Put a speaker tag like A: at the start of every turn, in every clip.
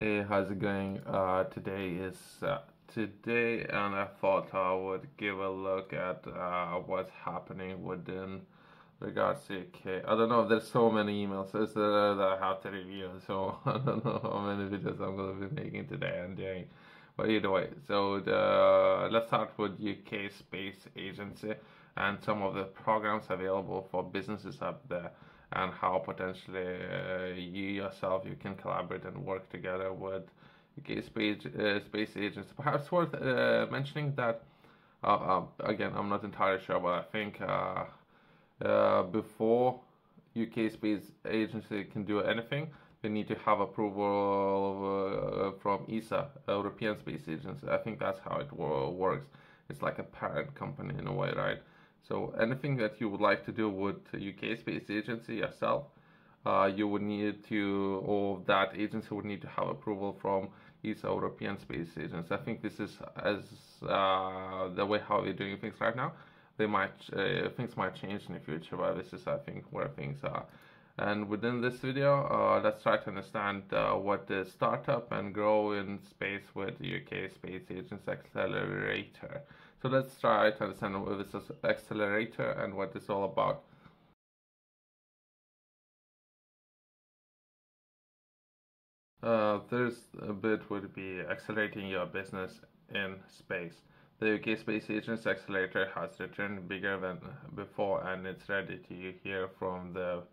A: Hey, how's it going? Today, and I thought I would give a look at what's happening within regards to UK. I don't know. There's so many emails that I have to review, so I don't know how many videos I'm gonna be making today and doing. But either way, let's start with UK Space Agency and some of the programs available for businesses up there, and how potentially you yourself you can collaborate and work together with UK Space Agency. Perhaps worth mentioning that again, I'm not entirely sure, but I think before UK Space Agency can do anything, they need to have approval from ESA, European Space Agency. I think that's how it works. It's like a parent company in a way, right? So anything that you would like to do with UK Space Agency yourself, you would need to, or that agency would need to have approval from ESA, European Space Agency. I think this is as the way how they're doing things right now. They might things might change in the future, but this is I think where things are. And within this video, let's try to understand what is startup and grow in space with UK Space Agency Accelerator. So let's try to understand what this is Accelerator and what it's all about. There's a bit would be accelerating your business in space. The UK Space Agency Accelerator has returned bigger than before, and it's ready to hear from the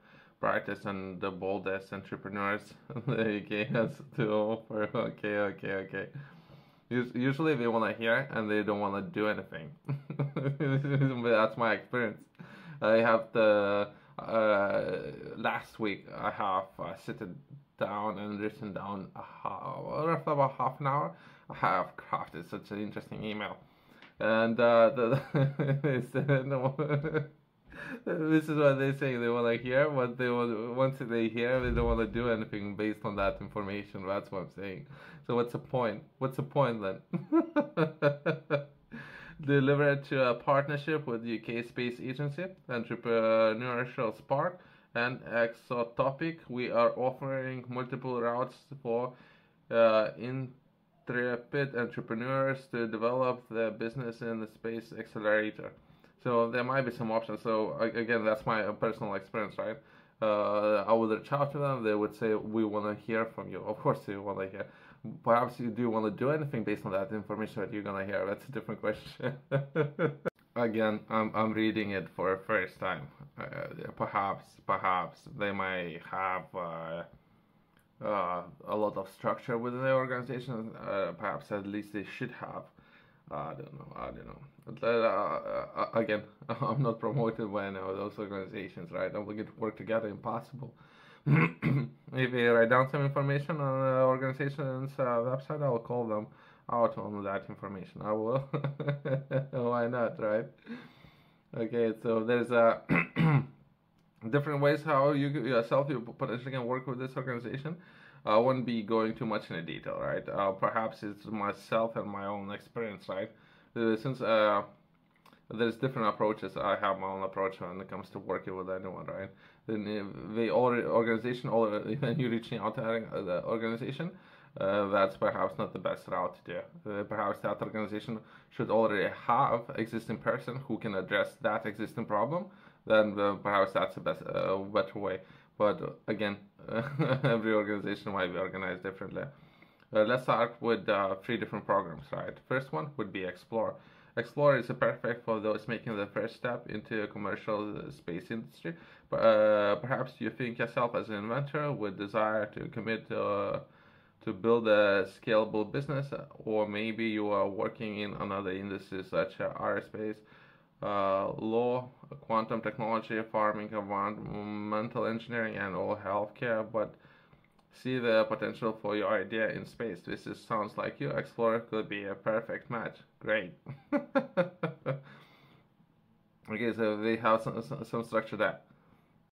A: brightest and the boldest entrepreneurs the UK has to offer. Okay. Usually they want to hear and they don't want to do anything. That's my experience. I have the last week I have sitting down and written down roughly about half an hour. I have crafted such an interesting email, and they said, no, this is what they say they want to hear. What they want once they hear, they don't want to do anything based on that information. That's what I'm saying. So what's the point? What's the point then? Deliver it to a partnership with UK Space Agency, Entrepreneurial Spark, and Exotopic. We are offering multiple routes for intrepid entrepreneurs to develop their business in the space accelerator. So there might be some options. So again, that's my personal experience, right? I would reach out to them. They would say, "We want to hear from you." Of course, you want to hear. Perhaps you do want to do anything based on that information that you're gonna hear. That's a different question. Again, I'm reading it for the first time. Perhaps they might have a lot of structure within the organization. Perhaps at least they should have. I don't know. I don't know. But, again, I'm not promoted by any of those organizations, right? I'm looking to work together. Impossible. If they write down some information on the organization's website, I'll call them out on that information. I will. Why not, right? Okay, so there's different ways how you yourself you potentially can work with this organization. I won't be going too much into detail, right? Perhaps it's myself and my own experience, right? Since there's different approaches. I have my own approach when it comes to working with anyone, right? Then the organization, or when you're reaching out to the organization, that's perhaps not the best route to do. Perhaps that organization should already have existing person who can address that existing problem. Then perhaps that's the best, better way. But again, every organization might be organized differently. Let's start with three different programs, right? First one would be Explore. Explore is perfect for those making the first step into a commercial space industry. Perhaps you think yourself as an inventor with desire to commit to build a scalable business, or maybe you are working in another industry such as aerospace, law, quantum technology, farming, environmental engineering, and all healthcare, but see the potential for your idea in space. Sounds like you. Explorer could be a perfect match. Great. Okay, so they have some structure there.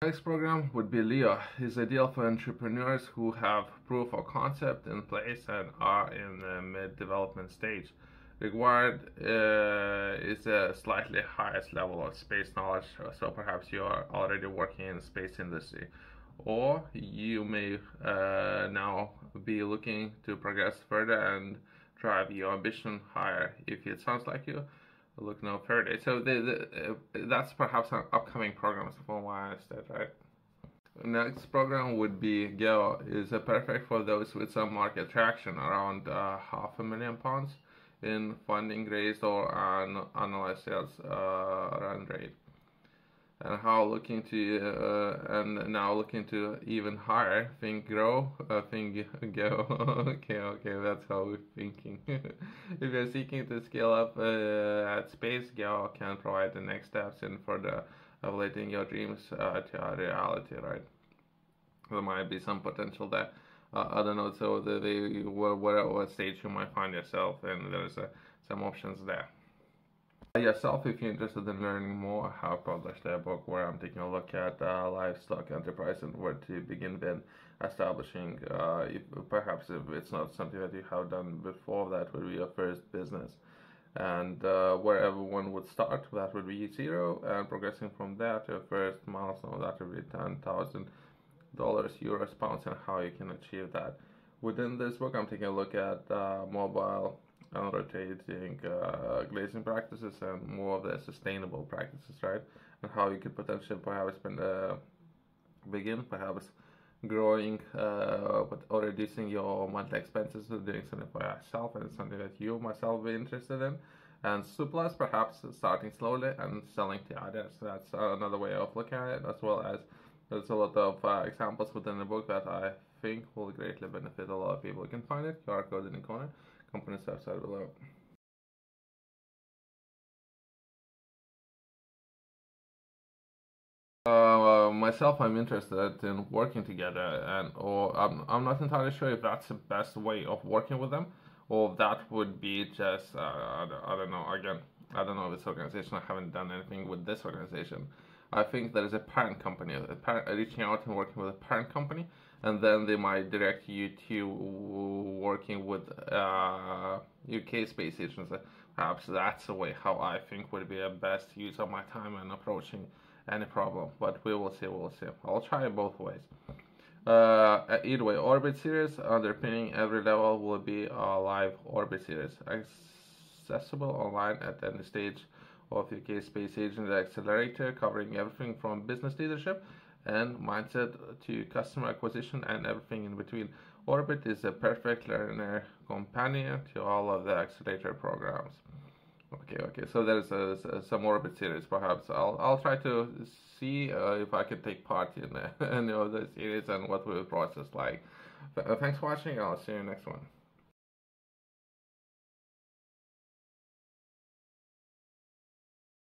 A: Next program would be Leo. It's ideal for entrepreneurs who have proof of concept in place and are in the mid-development stage. Required is a slightly highest level of space knowledge, so perhaps you are already working in the space industry, or you may now be looking to progress further and drive your ambition higher. If it sounds like you, look no further. So that's perhaps an upcoming programs for my instead, right? Next program would be Go. Is perfect for those with some market traction, around £500,000 in funding raised or an annualized sales run rate. And how looking to and now looking to even higher. Think grow, think go. Okay, that's how we're thinking. If you're seeking to scale up at space, Go can provide the next steps in further elevating your dreams to a reality, right? There might be some potential there. I don't know. So what stage you might find yourself, and there's some options there. Yourself, if you're interested in learning more, I have published a book where I'm taking a look at livestock enterprise and where to begin with establishing, if, perhaps if it's not something that you have done before, that would be your first business. And where everyone would start, that would be zero, and progressing from there to your first milestone, that would be $10,000, euros, pounds, and how you can achieve that. Within this book, I'm taking a look at mobile and rotating glazing practices and more of the sustainable practices, right? And how you could potentially perhaps begin perhaps growing or reducing your monthly expenses with doing something for yourself, and it's something that you myself be interested in. And surplus, perhaps starting slowly and selling to others. So that's another way of looking at it, as well as there's a lot of examples within the book that I think will greatly benefit a lot of people. You can find it, QR code in the corner, company's website below. Myself, I'm interested in working together, and or I'm not entirely sure if that's the best way of working with them, or that would be just I don't know. Again, I don't know this organization. I haven't done anything with this organization. I think there is a parent company, reaching out and working with a parent company, and then they might direct you to working with UK space agency. Perhaps that's the way how I think would be a best use of my time and approaching any problem. But we will see. We'll see. I'll try it both ways. Either way, Orbit series underpinning every level will be a live Orbit series, accessible online at any stage of UK Space Agency Accelerator, covering everything from business leadership and mindset to customer acquisition and everything in between. Orbit is a perfect learner companion to all of the Accelerator programs. Okay. So there's some Orbit series. Perhaps I'll try to see if I can take part in any of the series and what will the process like. Thanks for watching. I'll see you next one.